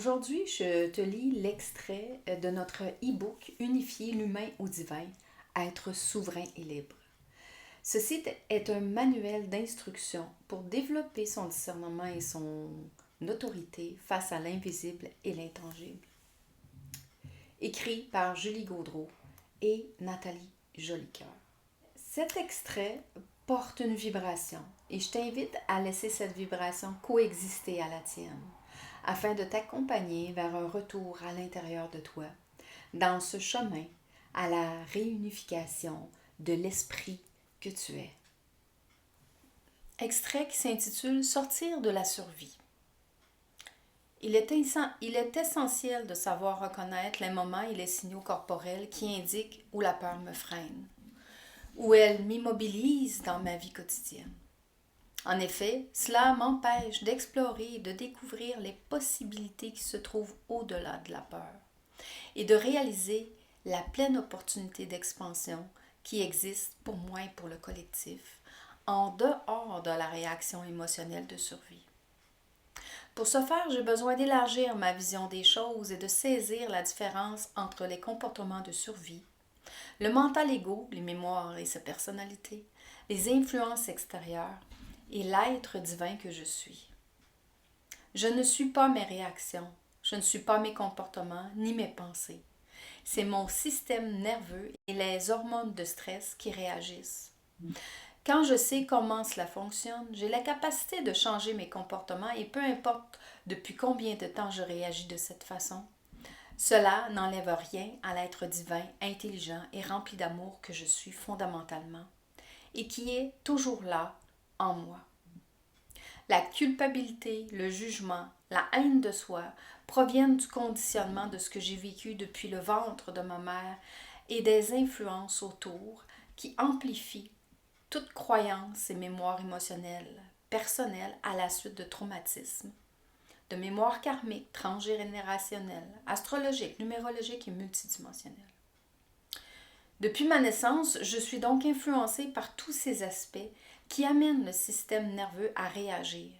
Aujourd'hui, je te lis l'extrait de notre e-book Unifier l'humain au divin, être souverain et libre. Ceci est un manuel d'instruction pour développer son discernement et son autorité face à l'invisible et l'intangible. Écrit par Julie Gaudreau et Nathalie Jolicoeur. Cet extrait porte une vibration et je t'invite à laisser cette vibration coexister à la tienne afin de t'accompagner vers un retour à l'intérieur de toi, dans ce chemin à la réunification de l'esprit que tu es. Extrait qui s'intitule Sortir de la survie. Il est essentiel de savoir reconnaître les moments et les signaux corporels qui indiquent où la peur me freine, où elle m'immobilise dans ma vie quotidienne. En effet, cela m'empêche d'explorer et de découvrir les possibilités qui se trouvent au-delà de la peur et de réaliser la pleine opportunité d'expansion qui existe pour moi et pour le collectif, en dehors de la réaction émotionnelle de survie. Pour ce faire, j'ai besoin d'élargir ma vision des choses et de saisir la différence entre les comportements de survie, le mental égo, les mémoires et sa personnalité, les influences extérieures, et l'être divin que je suis. Je ne suis pas mes réactions, je ne suis pas mes comportements ni mes pensées. C'est mon système nerveux et les hormones de stress qui réagissent. Quand je sais comment cela fonctionne, j'ai la capacité de changer mes comportements et peu importe depuis combien de temps je réagis de cette façon. Cela n'enlève rien à l'être divin, intelligent et rempli d'amour que je suis fondamentalement et qui est toujours là en moi. La culpabilité, le jugement, la haine de soi proviennent du conditionnement de ce que j'ai vécu depuis le ventre de ma mère et des influences autour qui amplifient toute croyance et mémoire émotionnelle, personnelle à la suite de traumatismes, de mémoire karmique, transgénérationnelle, astrologique, numérologique et multidimensionnelle. Depuis ma naissance, je suis donc influencée par tous ces aspects qui amènent le système nerveux à réagir,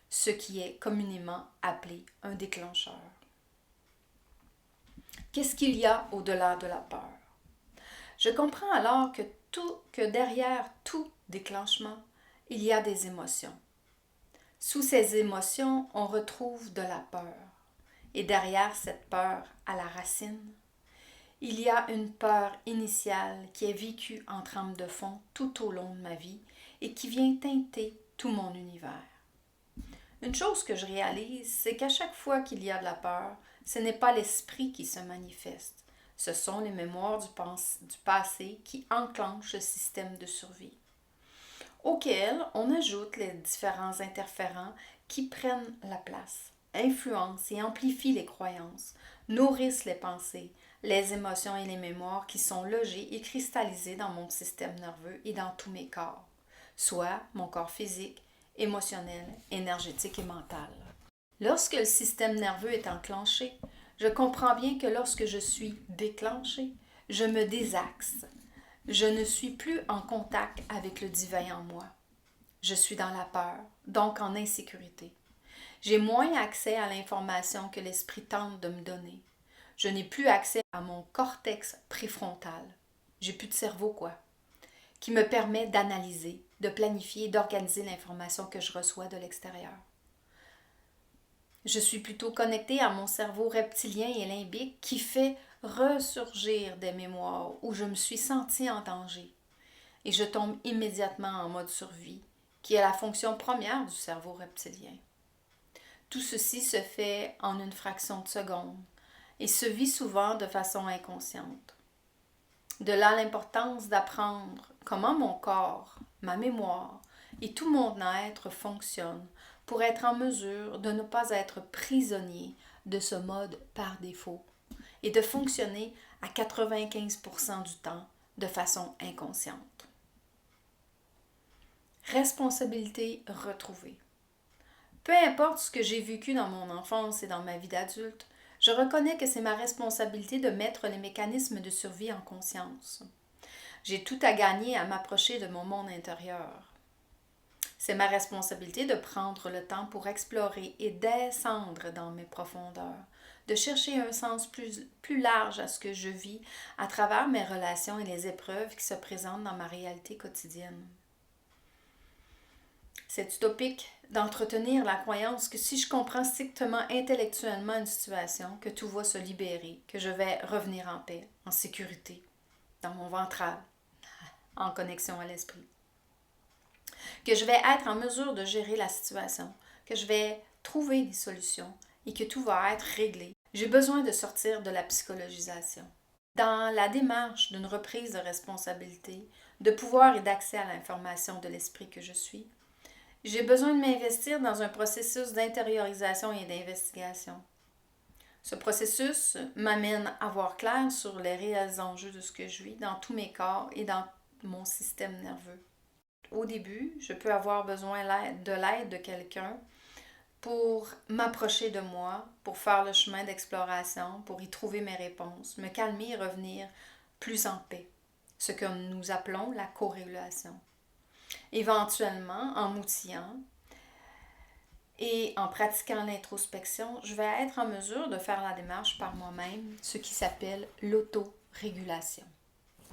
ce qui est communément appelé un déclencheur. Qu'est-ce qu'il y a au-delà de la peur? Je comprends alors que derrière tout déclenchement, il y a des émotions. Sous ces émotions, on retrouve de la peur. Et derrière cette peur, à la racine, il y a une peur initiale qui est vécue en trame de fond tout au long de ma vie et qui vient teinter tout mon univers. Une chose que je réalise, c'est qu'à chaque fois qu'il y a de la peur, ce n'est pas l'esprit qui se manifeste. Ce sont les mémoires du passé qui enclenchent le système de survie, auquel on ajoute les différents interférents qui prennent la place, influencent et amplifient les croyances, nourrissent les pensées, les émotions et les mémoires qui sont logées et cristallisées dans mon système nerveux et dans tous mes corps, soit mon corps physique, émotionnel, énergétique et mental. Lorsque le système nerveux est enclenché, je comprends bien que lorsque je suis déclenché, je me désaxe. Je ne suis plus en contact avec le divin en moi. Je suis dans la peur, donc en insécurité. J'ai moins accès à l'information que l'esprit tente de me donner. Je n'ai plus accès à mon cortex préfrontal. J'ai plus de cerveau, quoi, qui me permet d'analyser, de planifier et d'organiser l'information que je reçois de l'extérieur. Je suis plutôt connectée à mon cerveau reptilien et limbique qui fait ressurgir des mémoires où je me suis sentie en danger. Et je tombe immédiatement en mode survie, qui est la fonction première du cerveau reptilien. Tout ceci se fait en une fraction de seconde et se vit souvent de façon inconsciente. De là l'importance d'apprendre comment mon corps, ma mémoire et tout mon être fonctionnent pour être en mesure de ne pas être prisonnier de ce mode par défaut et de fonctionner à 95% du temps de façon inconsciente. Responsabilité retrouvée. Peu importe ce que j'ai vécu dans mon enfance et dans ma vie d'adulte, je reconnais que c'est ma responsabilité de mettre les mécanismes de survie en conscience. J'ai tout à gagner à m'approcher de mon monde intérieur. C'est ma responsabilité de prendre le temps pour explorer et descendre dans mes profondeurs, de chercher un sens plus large à ce que je vis à travers mes relations et les épreuves qui se présentent dans ma réalité quotidienne. C'est utopique d'entretenir la croyance que si je comprends strictement intellectuellement une situation, que tout va se libérer, que je vais revenir en paix, en sécurité, dans mon ventral, en connexion à l'esprit. Que je vais être en mesure de gérer la situation, que je vais trouver des solutions et que tout va être réglé. J'ai besoin de sortir de la psychologisation. Dans la démarche d'une reprise de responsabilité, de pouvoir et d'accès à l'information de l'esprit que je suis, j'ai besoin de m'investir dans un processus d'intériorisation et d'investigation. Ce processus m'amène à voir clair sur les réels enjeux de ce que je vis dans tous mes corps et dans mon système nerveux. Au début, je peux avoir besoin de l'aide de quelqu'un pour m'approcher de moi, pour faire le chemin d'exploration, pour y trouver mes réponses, me calmer et revenir plus en paix, ce que nous appelons la co-régulation. Éventuellement, en m'outillant et en pratiquant l'introspection, je vais être en mesure de faire la démarche par moi-même, ce qui s'appelle l'autorégulation.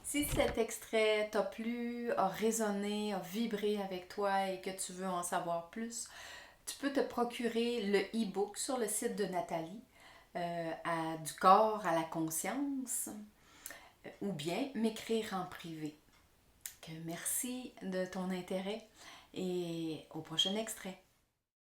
Si cet extrait t'a plu, a résonné, a vibré avec toi et que tu veux en savoir plus, tu peux te procurer le e-book sur le site de Nathalie, du corps à la conscience, ou bien m'écrire en privé. Merci de ton intérêt et au prochain extrait.